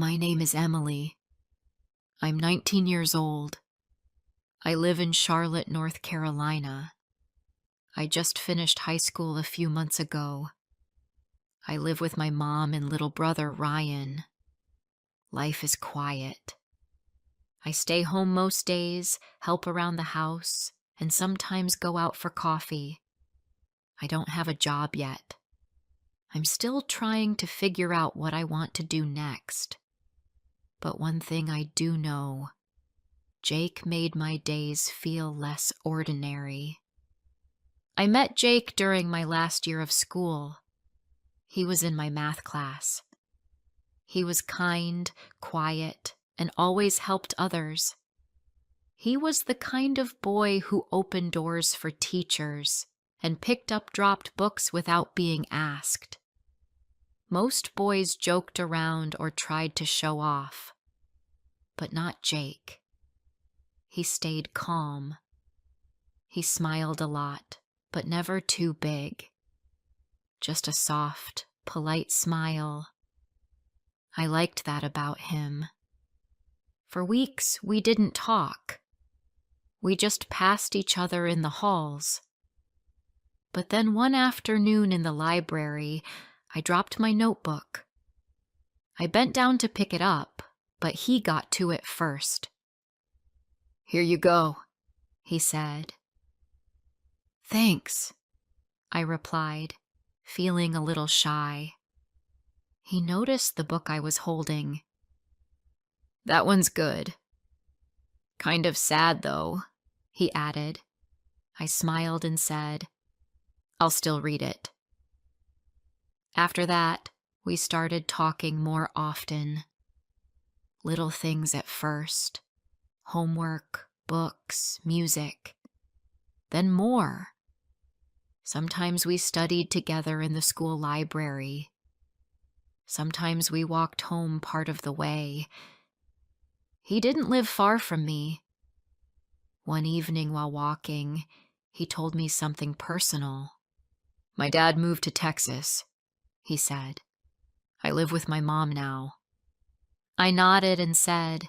My name is Emily. I'm 19 years old. I live in Charlotte, North Carolina. I just finished high school a few months ago. I live with my mom and little brother, Ryan. Life is quiet. I stay home most days, help around the house, and sometimes go out for coffee. I don't have a job yet. I'm still trying to figure out what I want to do next. But one thing I do know, Jake made my days feel less ordinary. I met Jake during my last year of school. He was in my math class. He was kind, quiet, and always helped others. He was the kind of boy who opened doors for teachers and picked up dropped books without being asked. Most boys joked around or tried to show off, but not Jake. He stayed calm. He smiled a lot, but never too big. Just a soft, polite smile. I liked that about him. For weeks, we didn't talk. We just passed each other in the halls. But then one afternoon in the library, I dropped my notebook. I bent down to pick it up, but he got to it first. "Here you go," he said. "Thanks," I replied, feeling a little shy. He noticed the book I was holding. "That one's good. Kind of sad, though," he added. I smiled and said, "I'll still read it." After that, we started talking more often. Little things at first. Homework, books, music. Then more. Sometimes we studied together in the school library. Sometimes we walked home part of the way. He didn't live far from me. One evening while walking, he told me something personal. "My dad moved to Texas," he said. "I live with my mom now." I nodded and said,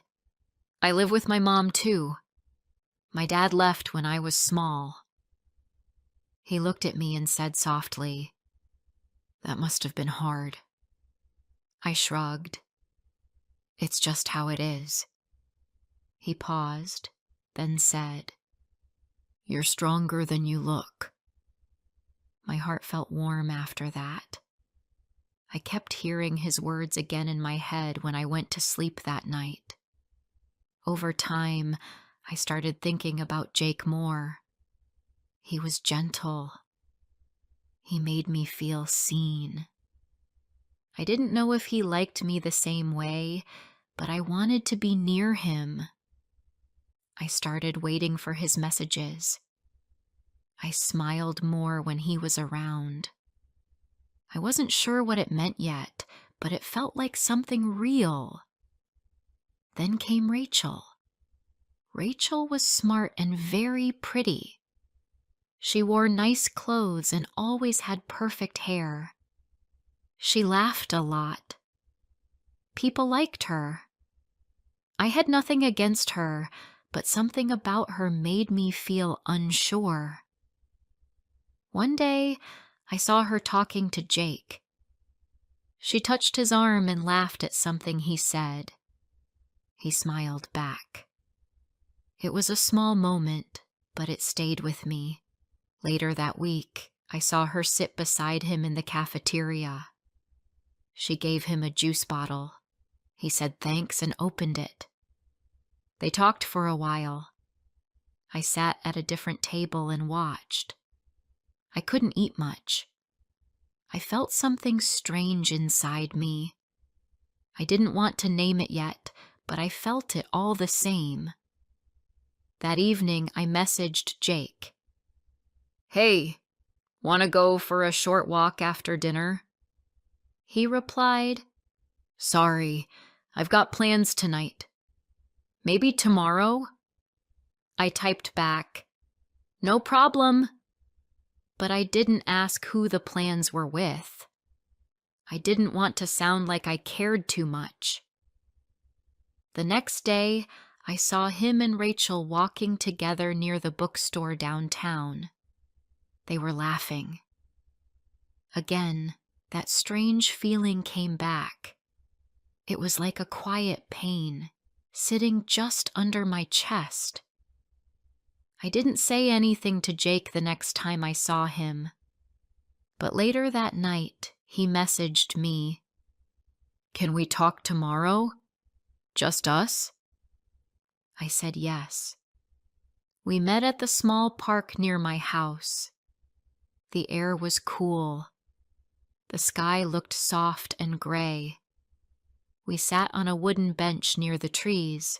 "I live with my mom too. My dad left when I was small." He looked at me and said softly, "That must have been hard." I shrugged. "It's just how it is." He paused, then said, "You're stronger than you look." My heart felt warm after that. I kept hearing his words again in my head when I went to sleep that night. Over time, I started thinking about Jake more. He was gentle. He made me feel seen. I didn't know if he liked me the same way, but I wanted to be near him. I started waiting for his messages. I smiled more when he was around. I wasn't sure what it meant yet, but it felt like something real. Then came Rachel. Rachel was smart and very pretty. She wore nice clothes and always had perfect hair. She laughed a lot. People liked her. I had nothing against her, but something about her made me feel unsure. One day, I saw her talking to Jake. She touched his arm and laughed at something he said. He smiled back. It was a small moment, but it stayed with me. Later that week, I saw her sit beside him in the cafeteria. She gave him a juice bottle. He said thanks and opened it. They talked for a while. I sat at a different table and watched. I couldn't eat much. I felt something strange inside me. I didn't want to name it yet, but I felt it all the same. That evening, I messaged Jake. "Hey, want to go for a short walk after dinner?" He replied, "Sorry, I've got plans tonight. Maybe tomorrow?" I typed back, "No problem." But I didn't ask who the plans were with. I didn't want to sound like I cared too much. The next day, I saw him and Rachel walking together near the bookstore downtown. They were laughing. Again, that strange feeling came back. It was like a quiet pain, sitting just under my chest. I didn't say anything to Jake the next time I saw him, but later that night, he messaged me, "Can we talk tomorrow? Just us?" I said yes. We met at the small park near my house. The air was cool. The sky looked soft and gray. We sat on a wooden bench near the trees.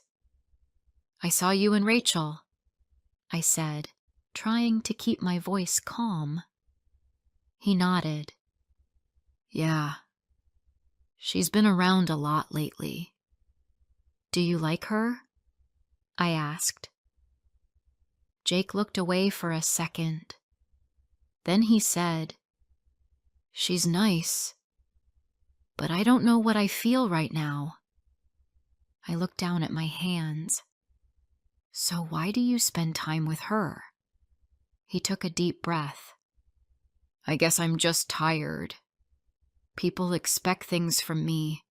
"I saw you and Rachel," I said, trying to keep my voice calm. He nodded. "Yeah. She's been around a lot lately." "Do you like her?" I asked. Jake looked away for a second. Then he said, "She's nice, but I don't know what I feel right now." I looked down at my hands. "So why do you spend time with her?" He took a deep breath. "I guess I'm just tired. People expect things from me.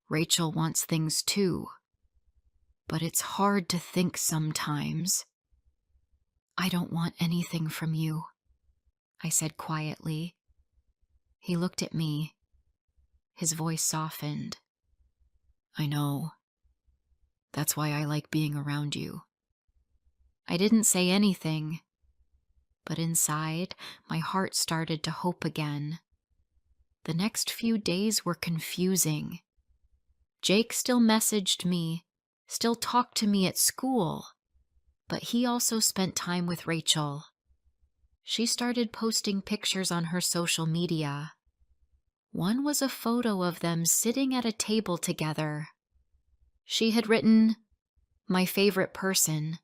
Rachel wants things too. But it's hard to think sometimes." "I don't want anything from you," I said quietly. He looked at me. His voice softened. "I know. That's why I like being around you." I didn't say anything, but inside, my heart started to hope again. The next few days were confusing. Jake still messaged me, still talked to me at school, but he also spent time with Rachel. She started posting pictures on her social media. One was a photo of them sitting at a table together. She had written, "My favorite person."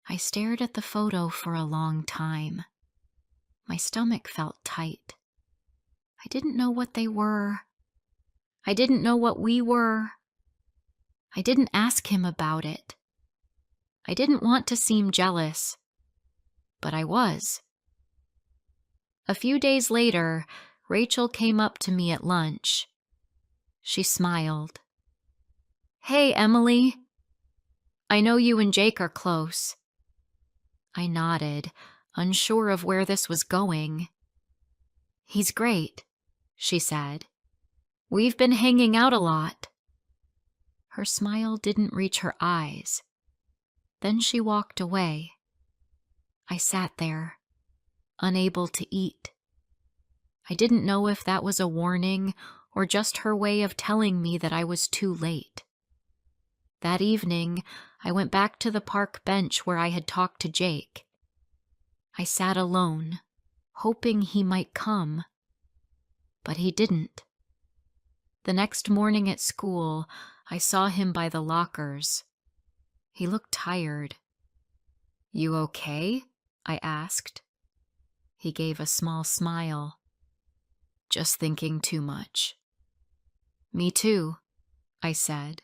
I stared at the photo for a long time. My stomach felt tight. I didn't know what they were. I didn't know what we were. I didn't ask him about it. I didn't want to seem jealous, but I was. A few days later, Rachel came up to me at lunch. She smiled. "Hey, Emily. I know you and Jake are close." I nodded, unsure of where this was going. "He's great," she said. "We've been hanging out a lot." Her smile didn't reach her eyes. Then she walked away. I sat there, unable to eat. I didn't know if that was a warning or just her way of telling me that I was too late. That evening, I went back to the park bench where I had talked to Jake. I sat alone, hoping he might come. But he didn't. The next morning at school, I saw him by the lockers. He looked tired. "You okay?" I asked. He gave a small smile. "Just thinking too much." "Me too," I said.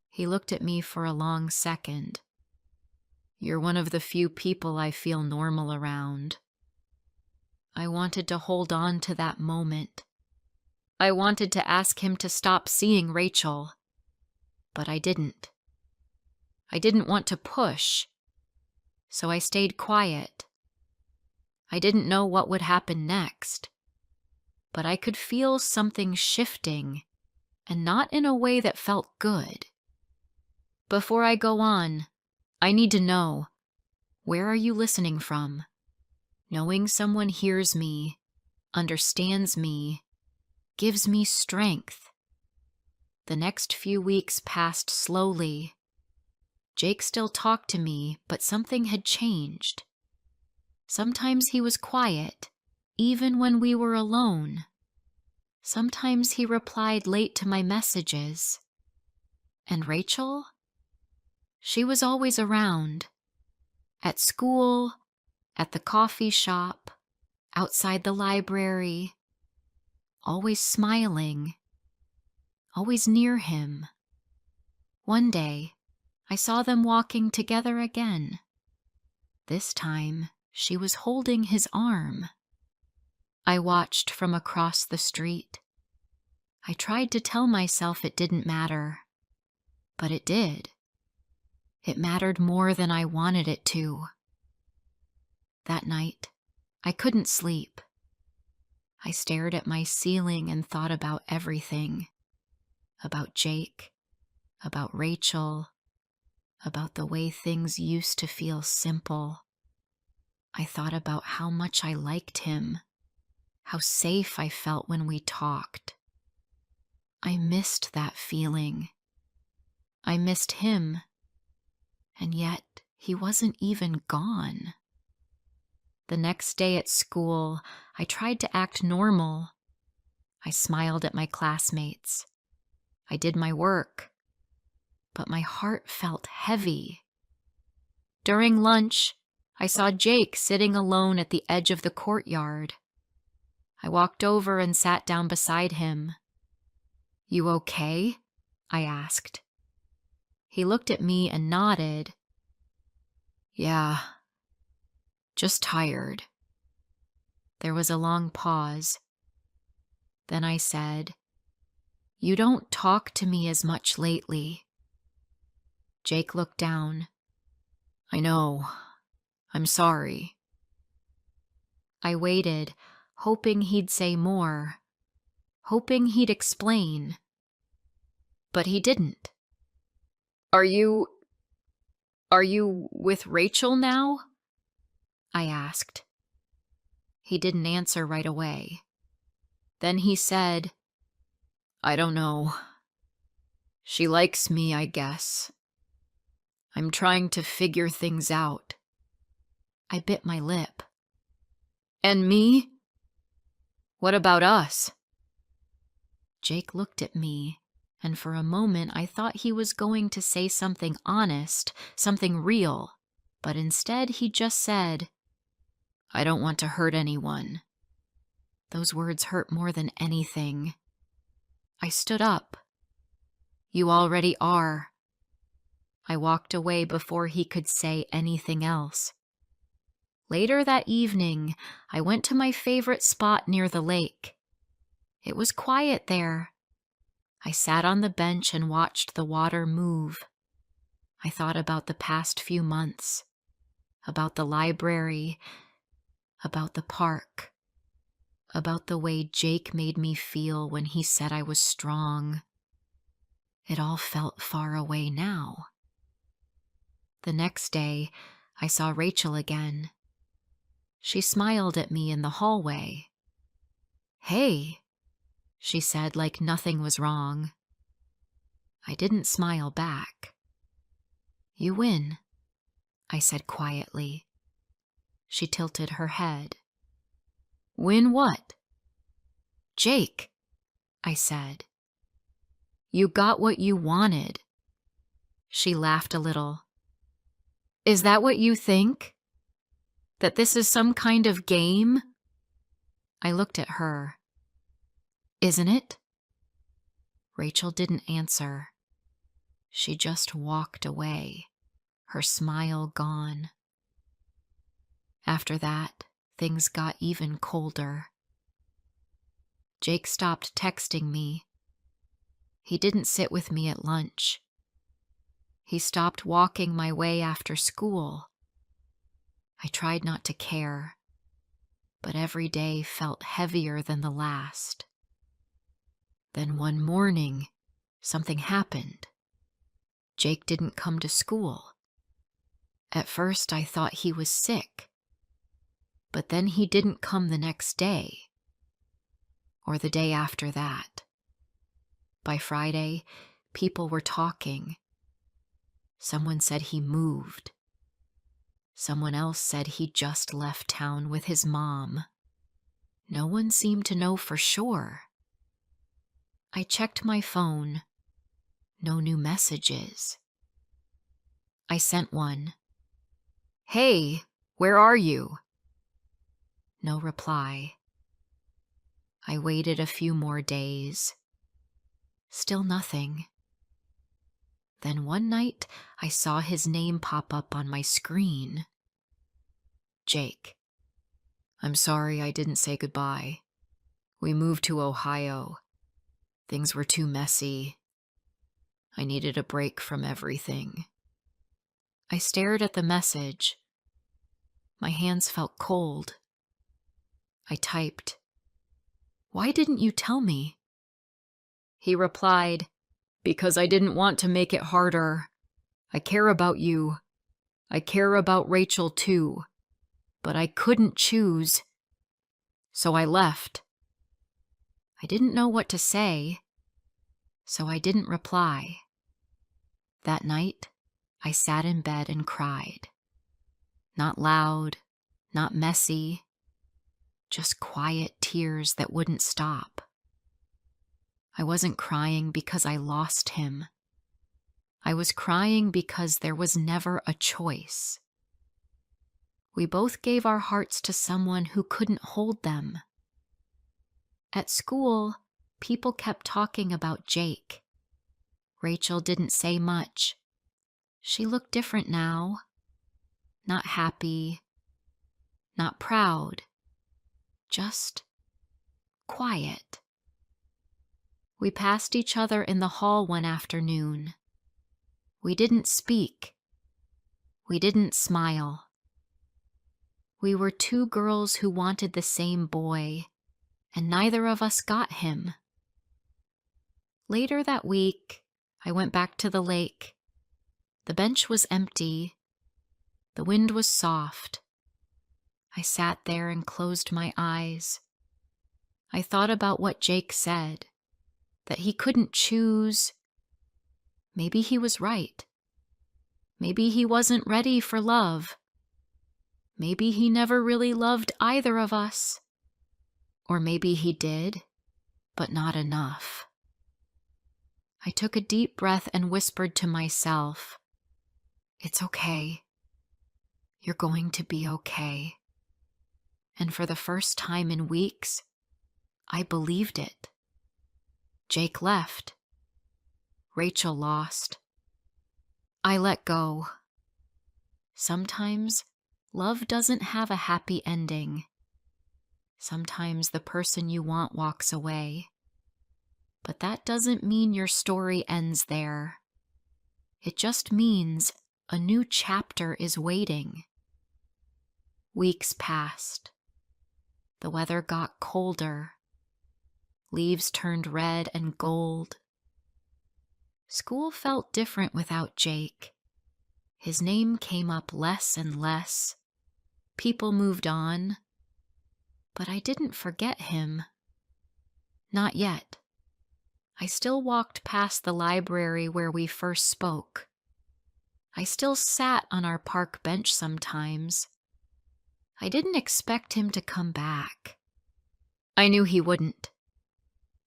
He looked at me for a long second. "You're one of the few people I feel normal around." I wanted to hold on to that moment. I wanted to ask him to stop seeing Rachel, but I didn't. I didn't want to push, so I stayed quiet. I didn't know what would happen next, but I could feel something shifting, and not in a way that felt good. Before I go on, I need to know, where are you listening from? Knowing someone hears me, understands me, gives me strength. The next few weeks passed slowly. Jake still talked to me, but something had changed. Sometimes he was quiet, even when we were alone. Sometimes he replied late to my messages. And Rachel? She was always around. At school, at the coffee shop, outside the library. Always smiling. Always near him. One day, I saw them walking together again. This time, she was holding his arm. I watched from across the street. I tried to tell myself it didn't matter, but it did. It mattered more than I wanted it to. That night, I couldn't sleep. I stared at my ceiling and thought about everything. About Jake, about Rachel, about the way things used to feel simple. I thought about how much I liked him, how safe I felt when we talked. I missed that feeling. I missed him, and yet he wasn't even gone. The next day at school, I tried to act normal. I smiled at my classmates. I did my work, but my heart felt heavy. During lunch, I saw Jake sitting alone at the edge of the courtyard. I walked over and sat down beside him. "You okay?" I asked. He looked at me and nodded. "Yeah, just tired." There was a long pause. Then I said, "You don't talk to me as much lately." Jake looked down. "I know. I'm sorry." I waited, hoping he'd say more, hoping he'd explain. But he didn't. Are you with Rachel now?" I asked. He didn't answer right away. Then he said, "I don't know. She likes me, I guess. I'm trying to figure things out." I bit my lip. "And me? What about us?" Jake looked at me, and for a moment I thought he was going to say something honest, something real, but instead he just said, "I don't want to hurt anyone." Those words hurt more than anything. I stood up. "You already are." I walked away before he could say anything else. Later that evening, I went to my favorite spot near the lake. It was quiet there. I sat on the bench and watched the water move. I thought about the past few months, about the library, about the park, about the way Jake made me feel when he said I was strong. It all felt far away now. The next day, I saw Rachel again. She smiled at me in the hallway. "Hey," she said like nothing was wrong. I didn't smile back. "You win," I said quietly. She tilted her head. "Win what?" "Jake," I said. "You got what you wanted." She laughed a little. "Is that what you think? That this is some kind of game?" I looked at her. "Isn't it?" Rachel didn't answer. She just walked away, her smile gone. After that, things got even colder. Jake stopped texting me. He didn't sit with me at lunch. He stopped walking my way after school. I tried not to care, but every day felt heavier than the last. Then one morning, something happened. Jake didn't come to school. At first, I thought he was sick, but then he didn't come the next day, or the day after that. By Friday, people were talking. Someone said he moved. Someone else said he just left town with his mom. No one seemed to know for sure. I checked my phone. No new messages. I sent one. "Hey, where are you?" No reply. I waited a few more days. Still nothing. Then one night, I saw his name pop up on my screen. Jake. I'm sorry I didn't say goodbye. We moved to Ohio. Things were too messy. I needed a break from everything. I stared at the message. My hands felt cold. I typed, "Why didn't you tell me?" He replied, "Because I didn't want to make it harder. I care about you. I care about Rachel too. But I couldn't choose. So I left." I didn't know what to say, so I didn't reply. That night, I sat in bed and cried. Not loud, not messy, just quiet tears that wouldn't stop. I wasn't crying because I lost him. I was crying because there was never a choice. We both gave our hearts to someone who couldn't hold them. At school, people kept talking about Jake. Rachel didn't say much. She looked different now. Not happy, not proud, just quiet. We passed each other in the hall one afternoon. We didn't speak. We didn't smile. We were two girls who wanted the same boy, and neither of us got him. Later that week, I went back to the lake. The bench was empty. The wind was soft. I sat there and closed my eyes. I thought about what Jake said, that he couldn't choose. Maybe he was right. Maybe he wasn't ready for love. Maybe he never really loved either of us. Or maybe he did, but not enough. I took a deep breath and whispered to myself, "It's okay. You're going to be okay." And for the first time in weeks, I believed it. Jake left. Rachel lost. I let go. Sometimes love doesn't have a happy ending. Sometimes the person you want walks away. But that doesn't mean your story ends there. It just means a new chapter is waiting. Weeks passed. The weather got colder. Leaves turned red and gold. School felt different without Jake. His name came up less and less. People moved on. But I didn't forget him. Not yet. I still walked past the library where we first spoke. I still sat on our park bench sometimes. I didn't expect him to come back. I knew he wouldn't.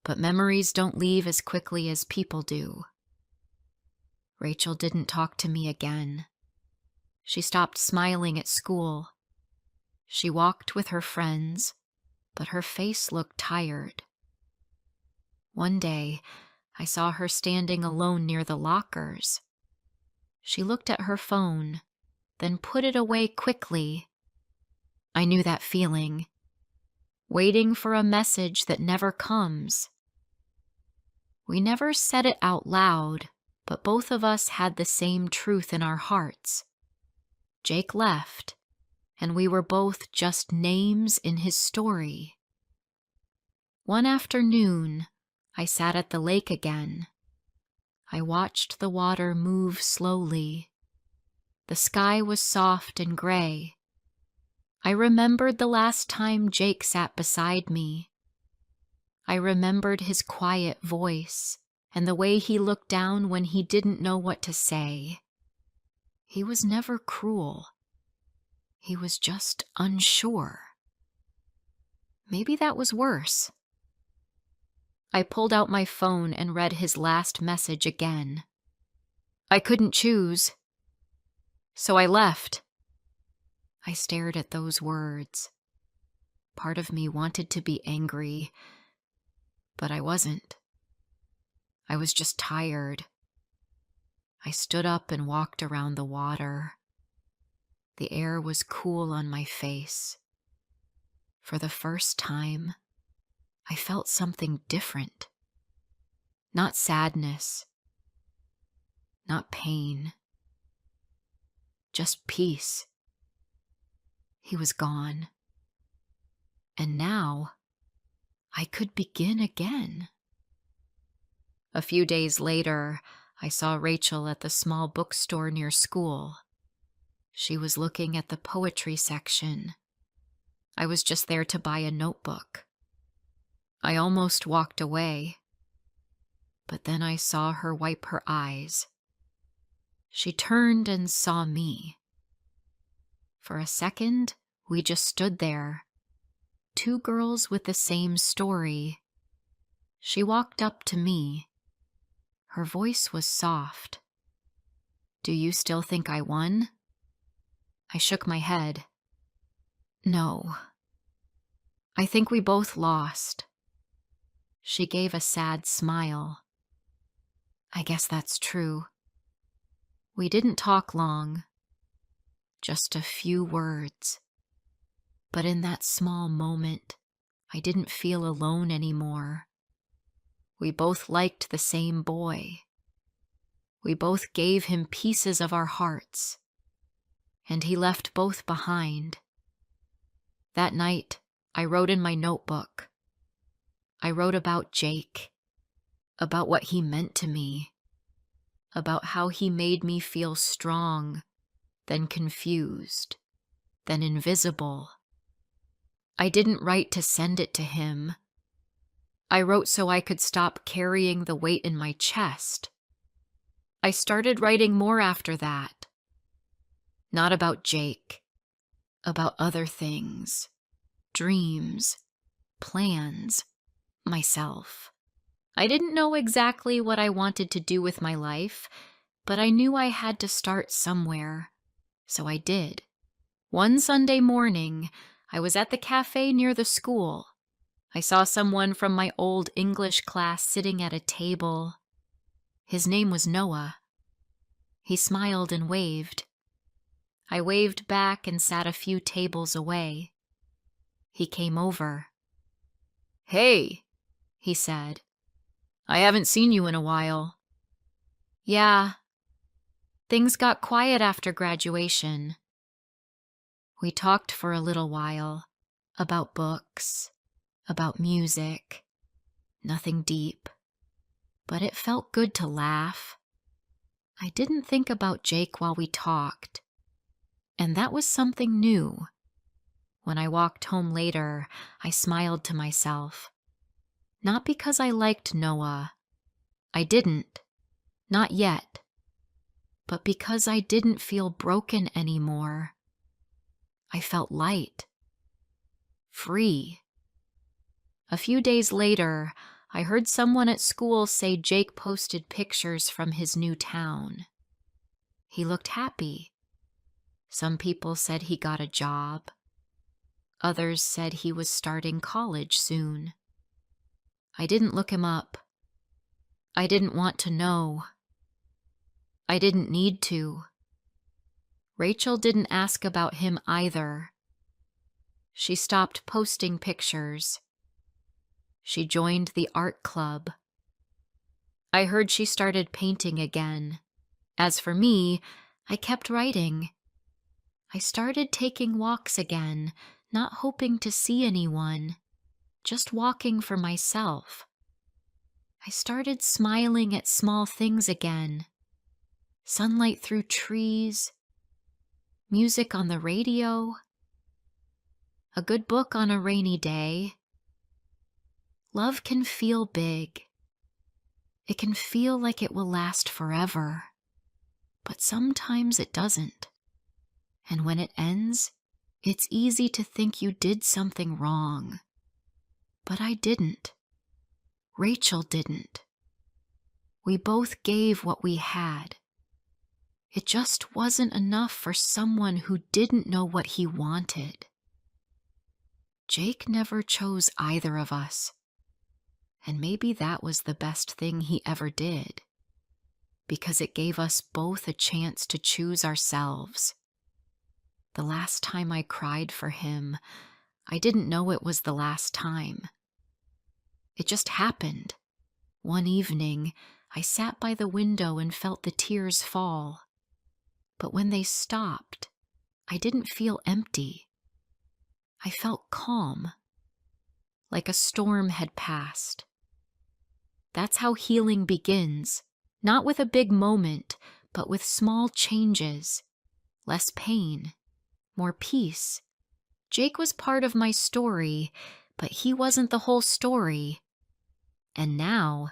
But memories don't leave as quickly as people do. Rachel didn't talk to me again. She stopped smiling at school. She walked with her friends, but her face looked tired. One day, I saw her standing alone near the lockers. She looked at her phone, then put it away quickly. I knew that feeling, waiting for a message that never comes. We never said it out loud, but both of us had the same truth in our hearts. Jake left, and we were both just names in his story. One afternoon, I sat at the lake again. I watched the water move slowly. The sky was soft and gray. I remembered the last time Jake sat beside me. I remembered his quiet voice and the way he looked down when he didn't know what to say. He was never cruel. He was just unsure. Maybe that was worse. I pulled out my phone and read his last message again. I couldn't choose, so I left. I stared at those words. Part of me wanted to be angry, but I wasn't. I was just tired. I stood up and walked around the water. The air was cool on my face. For the first time, I felt something different. Not sadness, not pain, just peace. He was gone. And now, I could begin again. A few days later, I saw Rachel at the small bookstore near school. She was looking at the poetry section. I was just there to buy a notebook. I almost walked away, but then I saw her wipe her eyes. She turned and saw me. For a second, we just stood there, two girls with the same story. She walked up to me. Her voice was soft. "Do you still think I won?" I shook my head. "No. I think we both lost." She gave a sad smile. "I guess that's true." We didn't talk long, just a few words. But in that small moment, I didn't feel alone anymore. We both liked the same boy. We both gave him pieces of our hearts, and he left both behind. That night, I wrote in my notebook. I wrote about Jake, about what he meant to me, about how he made me feel strong, then confused, then invisible. I didn't write to send it to him. I wrote so I could stop carrying the weight in my chest. I started writing more after that. Not about Jake, about other things, dreams, plans, myself. I didn't know exactly what I wanted to do with my life, but I knew I had to start somewhere, so I did. One Sunday morning, I was at the cafe near the school. I saw someone from my old English class sitting at a table. His name was Noah. He smiled and waved. I waved back and sat a few tables away. He came over. "Hey," he said. "I haven't seen you in a while." "Yeah. Things got quiet after graduation." We talked for a little while, about books, about music, nothing deep, but it felt good to laugh. I didn't think about Jake while we talked, and that was something new. When I walked home later, I smiled to myself. Not because I liked Noah. I didn't. Not yet. But because I didn't feel broken anymore. I felt light. Free. A few days later, I heard someone at school say Jake posted pictures from his new town. He looked happy. Some people said he got a job. Others said he was starting college soon. I didn't look him up. I didn't want to know. I didn't need to. Rachel didn't ask about him either. She stopped posting pictures. She joined the art club. I heard she started painting again. As for me, I kept writing. I started taking walks again, not hoping to see anyone, just walking for myself. I started smiling at small things again. Sunlight through trees, music on the radio, a good book on a rainy day. Love can feel big. It can feel like it will last forever, but sometimes it doesn't. And when it ends, it's easy to think you did something wrong. But I didn't. Rachel didn't. We both gave what we had. It just wasn't enough for someone who didn't know what he wanted. Jake never chose either of us. And maybe that was the best thing he ever did. because it gave us both a chance to choose ourselves. The last time I cried for him, I didn't know it was the last time. It just happened. One evening, I sat by the window and felt the tears fall. But when they stopped, I didn't feel empty. I felt calm, like a storm had passed. That's how healing begins, not with a big moment, but with small changes. Less pain, more peace. Jake was part of my story, but he wasn't the whole story. And now,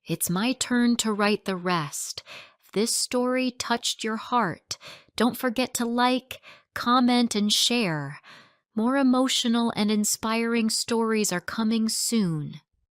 it's my turn to write the rest. If this story touched your heart, don't forget to like, comment, and share. More emotional and inspiring stories are coming soon.